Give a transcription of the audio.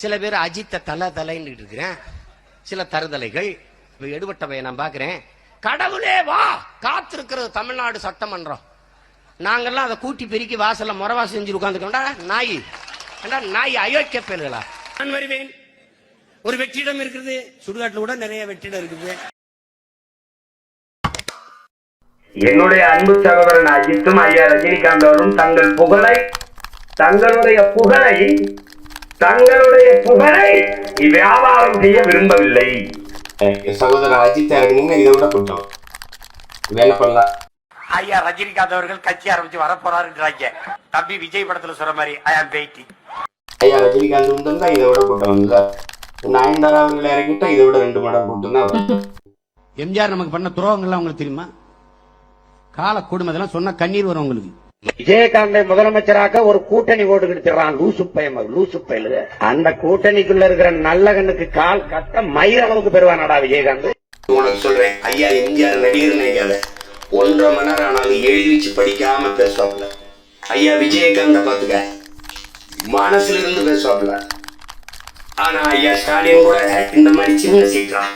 சில பேர் அஜித்த தலைன்னு இருக்கிறேன், சில தருதலைகள் எடுபட்டவையை நான் பாக்குறேன். கடவுளே வா காத்திருக்கிறது தமிழ்நாடு சட்டமன்றம். நாங்கெல்லாம் அதை கூட்டி பெருக்கி வாசல்ல முறவா செஞ்சு உட்காந்துக்கோண்டா நாய் நாய் அயோக்கிய பேர்களா. நான் வருவேன். ஒரு வெற்றிடம் இருக்குது, சுடுகாட்டில் கூட நிறைய வெற்றிடம் இருக்குது. என்னுடைய அன்பு சகோதரன் அஜித்தும் ஐயா ரஜினிகாந்த் அவரும் தங்களுடைய புகழை வியாபாரம் செய்ய விரும்பவில்லை. சகோதரர் அஜித் இறங்குனீங்கன்னா இதை விட கூட்டம் வேலை பண்ணலாம். ஐயா ரஜினிகாந்த் அவர்கள் கட்சி ஆரம்பிச்சு வரப்போறாருன்றாங்க. தம்பி விஜய் படத்துல சொல்ற மாதிரி ஐ ஆம் வெயிட்டிங். ஐயா ரஜினிகாந்த் வந்திருந்தா இதை விட கூட்டம் வந்து நயன்தாரா அவர்களை இறங்கிட்டா இதை விட 2 மடங்கு கூட்டம் தான். எம்ஜிஆர் நமக்கு பண்ண துரோகங்கள்லாம் உங்களுக்கு தெரியுமா? கால கொடுமை அதெல்லாம் சொன்னா கண்ணீர் வரும் உங்களுக்கு. விஜயகாந்தை முதலமைச்சராக ஒரு கூட்டணி ஓட்டு கிடைச்சிடறான். லூசு பயலு. அந்த கூட்டணிக்குள்ள இருக்கிற நல்ல கண்ணுக்கு கால் கட்ட மயிர் அளவுக்கு பெறுவானடா விஜயகாந்த். உனக்கு சொல்றேன், ஐயா எம்ஜிஆர் நடிகர் நினைக்காத 1.5 மணி நேரம் ஆனாலும் எழுதி வச்சு படிக்காம பேசுவாப்ல. ஐயா விஜயகாந்த பாத்துக்க மனசுல இருந்து பேசுவாப்ல. ஆனா ஐயா ஸ்டாலின் கூட இந்த மாதிரி சின்ன சீக்கிரம்